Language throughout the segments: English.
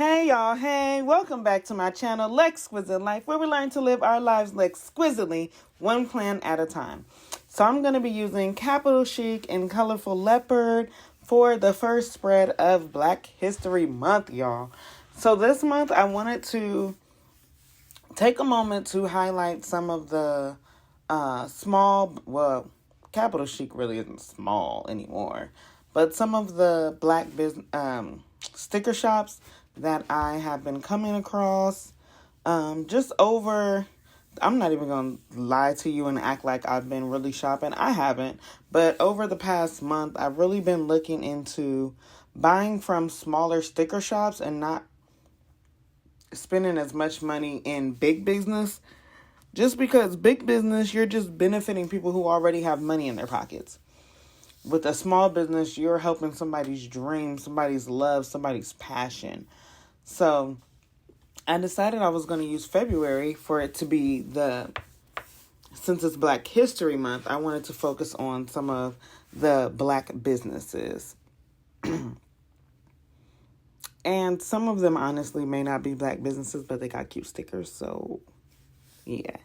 Hey y'all, hey, welcome back to my channel, Lexquisite Life, where we learn to live our lives exquisitely, one plan at a time. So I'm going to be using Capital Chic and Colorful Leopard for the first spread of Black History Month, y'all. So this month I wanted to take a moment to highlight some of the Capital Chic really isn't small anymore, but some of the Black business sticker shops that I have been coming across just over. I'm not even going to lie to you and act like I've been really shopping. I haven't. But over the past month, I've really been looking into buying from smaller sticker shops and not spending as much money in big business. Just because big business, you're just benefiting people who already have money in their pockets. With a small business, you're helping somebody's dream, somebody's love, somebody's passion. So I decided I was going to use February for it to be since it's Black History Month, I wanted to focus on some of the Black businesses. And some of them honestly may not be Black businesses, but they got cute stickers. So yeah.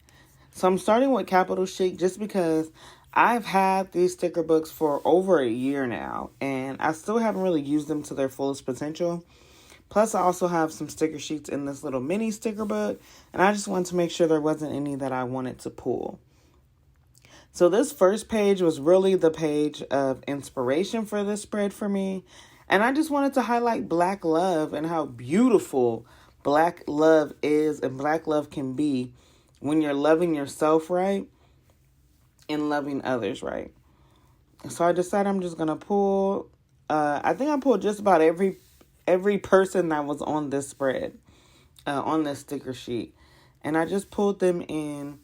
So I'm starting with Capital Chic just because I've had these sticker books for over a year now, and I still haven't really used them to their fullest potential. Plus, I also have some sticker sheets in this little mini sticker book, and I just wanted to make sure there wasn't any that I wanted to pull. So this first page was really the page of inspiration for this spread for me, and I just wanted to highlight Black love and how beautiful Black love is and Black love can be when you're loving yourself right and loving others right. So I decided I'm just going to pull, I think I pulled just about every person that was on this spread, on this sticker sheet. And I just pulled them in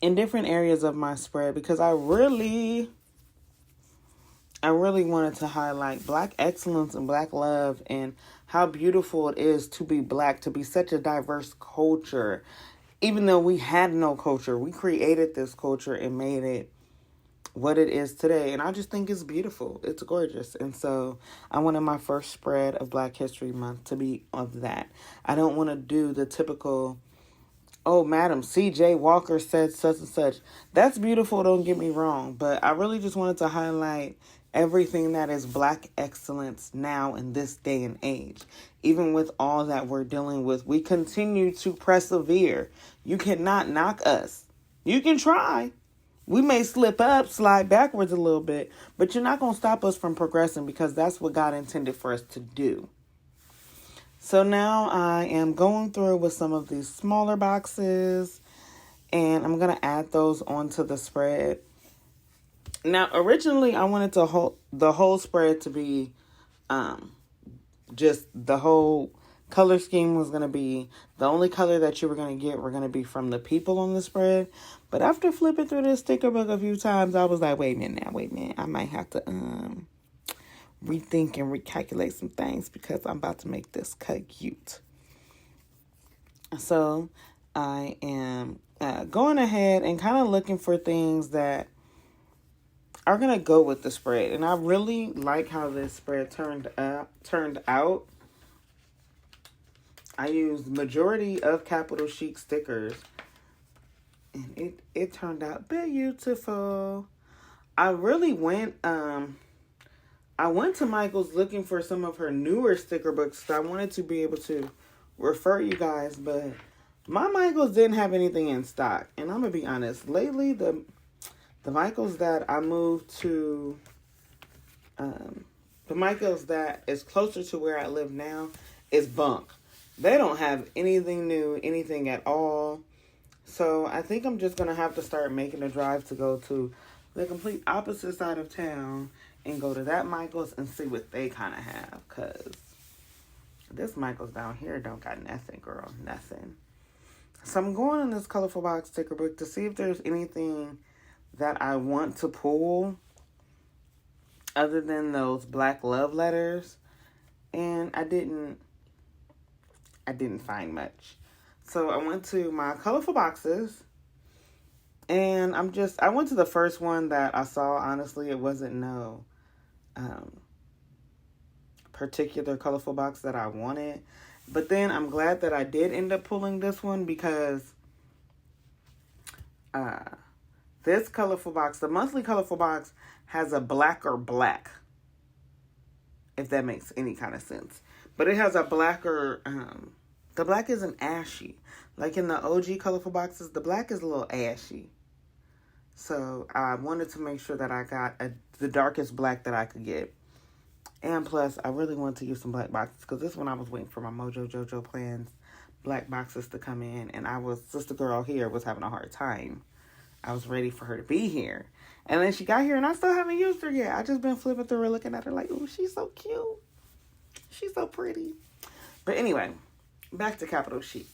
different areas of my spread because I really wanted to highlight Black excellence and Black love and how beautiful it is to be Black, to be such a diverse culture. Even though we had no culture, we created this culture and made it what it is today. And I just think it's beautiful. It's gorgeous. And so I wanted my first spread of Black History Month to be of that. I don't want to do the typical, oh, Madam C.J. Walker said such and such. That's beautiful, don't get me wrong. But I really just wanted to highlight everything that is Black excellence now in this day and age. Even with all that we're dealing with, we continue to persevere. You cannot knock us. You can try. We may slip up, slide backwards a little bit, but you're not going to stop us from progressing because that's what God intended for us to do. So now I am going through with some of these smaller boxes, and I'm going to add those onto the spread. Now, originally, I wanted the whole spread to be just the whole color scheme was going to be the only color that you were going to get were going to be from the people on the spread. But after flipping through this sticker book a few times, I was like, wait a minute. I might have to rethink and recalculate some things because I'm about to make this cut cute. So I am going ahead and kind of looking for things that are going to go with the spread. And I really like how this spread turned out. I used majority of Capital Chic stickers, and it turned out beautiful. I really went to Michael's looking for some of her newer sticker books. So I wanted to be able to refer you guys, but my Michael's didn't have anything in stock. And I'm gonna be honest, lately the Michael's that I moved to, the Michael's that is closer to where I live now is bunk. They don't have anything new, anything at all. So I think I'm just going to have to start making a drive to go to the complete opposite side of town and go to that Michael's and see what they kind of have. Because this Michael's down here don't got nothing, girl. Nothing. So I'm going in this colorful box sticker book to see if there's anything that I want to pull other than those Black love letters. And I didn't find much. So I went to my colorful boxes, and I went to the first one that I saw. Honestly, it wasn't no particular colorful box that I wanted. But then I'm glad that I did end up pulling this one because this colorful box, the monthly colorful box, has a blacker black, if that makes any kind of sense. But it has a blacker, the black isn't ashy. Like in the OG colorful boxes, the black is a little ashy. So I wanted to make sure that I got the darkest black that I could get. And plus, I really wanted to use some black boxes because this one I was waiting for my Mojo Jojo Plans black boxes to come in. And Sister Girl here was having a hard time. I was ready for her to be here. And then she got here and I still haven't used her yet. I just been flipping through her looking at her like, ooh, she's so cute. She's so pretty. But anyway, back to Capital Chic.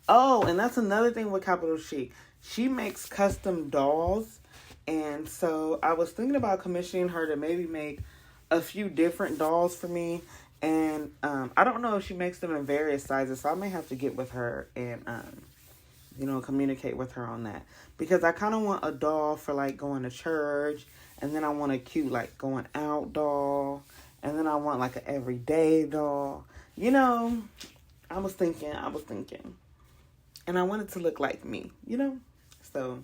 And that's another thing with Capital Chic. She makes custom dolls. And so I was thinking about commissioning her to maybe make a few different dolls for me. And I don't know if she makes them in various sizes. So I may have to get with her and, communicate with her on that. Because I kind of want a doll for like going to church. And then I want a cute like going out doll. And then I want like an everyday doll. I was thinking. And I want it to look like me, So,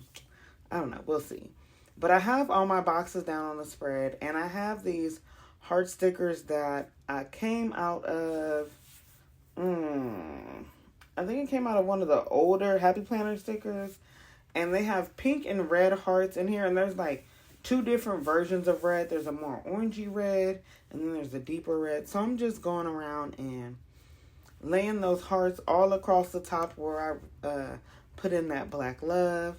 I don't know. We'll see. But I have all my boxes down on the spread. And I have these heart stickers that I came out of... I think it came out of one of the older Happy Planner stickers. And they have pink and red hearts in here. And there's like 2 different versions of red. There's a more orangey red. And then there's a deeper red. So I'm just going around and laying those hearts all across the top where I put in that black love.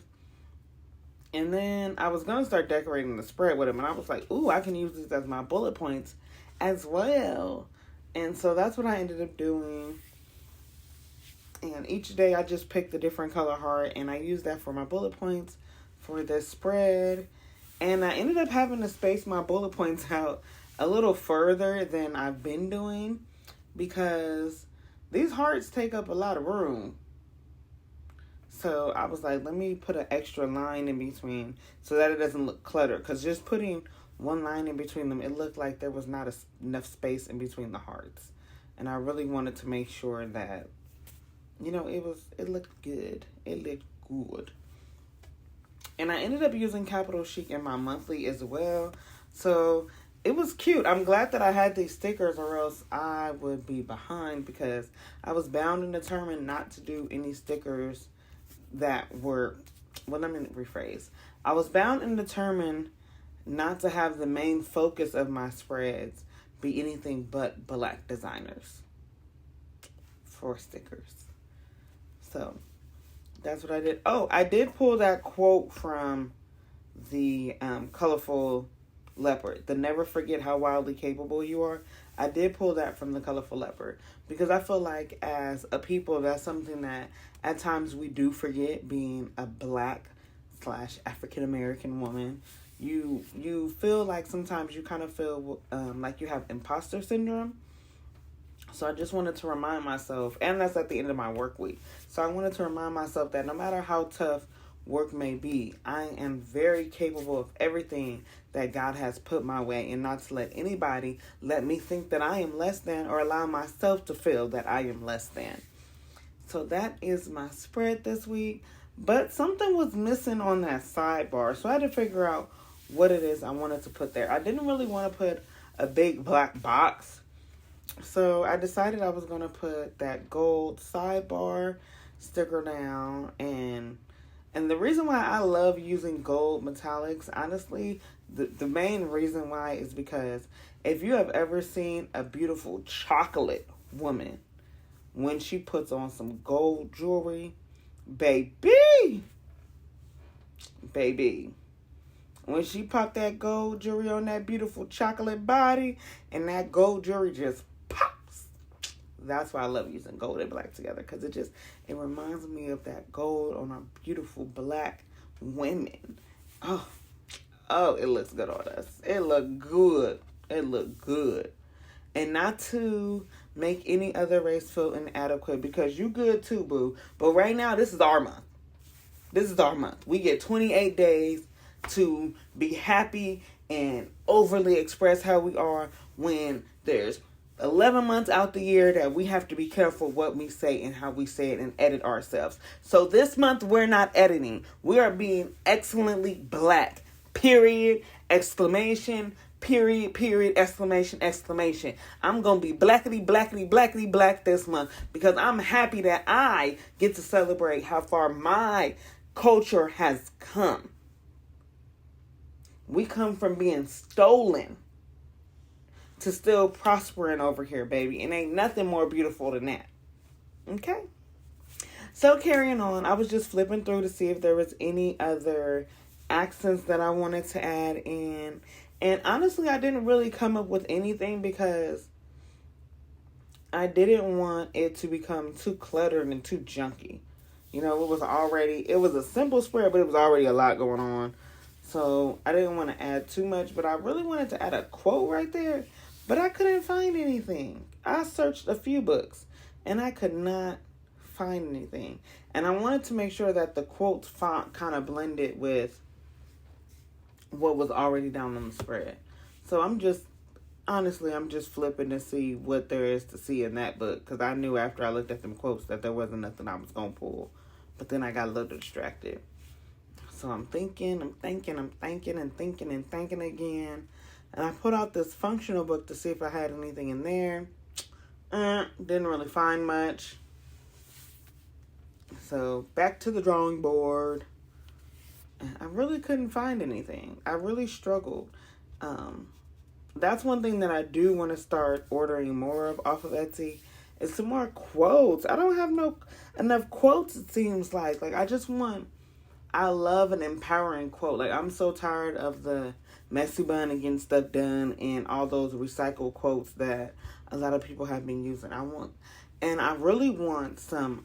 And then I was going to start decorating the spread with them. And I was like, ooh, I can use these as my bullet points as well. And so that's what I ended up doing. And each day I just picked a different color heart. And I used that for my bullet points for this spread. And I ended up having to space my bullet points out a little further than I've been doing. Because these hearts take up a lot of room. So I was like, let me put an extra line in between so that it doesn't look cluttered. Because just putting one line in between them, it looked like there was not enough space in between the hearts. And I really wanted to make sure that, it looked good. It looked good. And I ended up using Capital Chic in my monthly as well. So it was cute. I'm glad that I had these stickers or else I would be behind because I was bound and determined not to do any stickers that were, let me rephrase. I was bound and determined not to have the main focus of my spreads be anything but black designers for stickers. So that's what I did. Oh, I did pull that quote from the Colorful Leopard. The never forget how wildly capable you are. I did pull that from the Colorful Leopard because I feel like as a people, that's something that at times we do forget, being a black / African American woman. You feel like sometimes you kind of feel like you have imposter syndrome. So I just wanted to remind myself, and that's at the end of my work week. So I wanted to remind myself that no matter how tough work may be, I am very capable of everything that God has put my way, and not to let anybody let me think that I am less than or allow myself to feel that I am less than. So that is my spread this week. But something was missing on that sidebar, so I had to figure out what it is I wanted to put there. I didn't really want to put a big black box. So I decided I was going to put that gold sidebar sticker down. And the reason why I love using gold metallics, honestly, the main reason why is because if you have ever seen a beautiful chocolate woman, when she puts on some gold jewelry, baby, when she popped that gold jewelry on that beautiful chocolate body and that gold jewelry just pops. That's why I love using gold and black together, because it reminds me of that gold on our beautiful black women. Oh, it looks good on us. It looked good. And not to make any other race feel inadequate, because you good too, boo. But right now, this is our month. We get 28 days to be happy and overly express how we are when there's 11 months out the year that we have to be careful what we say and how we say it and edit ourselves. So this month we're not editing. We are being excellently black. Period. Exclamation. Period. Period. Exclamation. Exclamation. I'm going to be blackety, blackety, blackety, black this month because I'm happy that I get to celebrate how far my culture has come. We come from being stolen to still prospering over here, baby. And ain't nothing more beautiful than that. Okay? So carrying on, I was just flipping through to see if there was any other accents that I wanted to add in. And honestly, I didn't really come up with anything because I didn't want it to become too cluttered and too junky. You know, it was a simple spread, but it was already a lot going on. So I didn't want to add too much, but I really wanted to add a quote right there. But I couldn't find anything. I searched a few books and I could not find anything. And I wanted to make sure that the quote font kind of blended with what was already down on the spread. So I'm just flipping to see what there is to see in that book. Because I knew after I looked at them quotes that there wasn't nothing I was going to pull. But then I got a little distracted. So I'm thinking again. And I put out this functional book to see if I had anything in there. Didn't really find much. So back to the drawing board. I really couldn't find anything. I really struggled. That's one thing that I do want to start ordering more of off of Etsy. Is some more quotes. I don't have enough quotes, it seems like. I love an empowering quote. Like, I'm so tired of the messy bun and getting stuff done and all those recycled quotes that a lot of people have been using. I really want some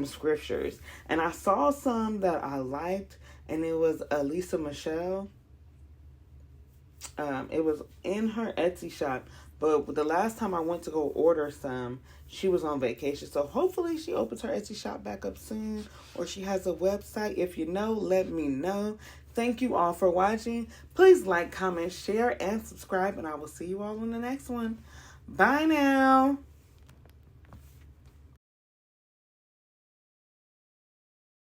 scriptures. And I saw some that I liked, and it was Lisa Michelle. It was in her Etsy shop, but the last time I went to go order some, she was on vacation. So hopefully she opens her Etsy shop back up soon, or she has a website. If you know, let me know. Thank you all for watching. Please like, comment, share, and subscribe, and I will see you all in the next one. Bye now.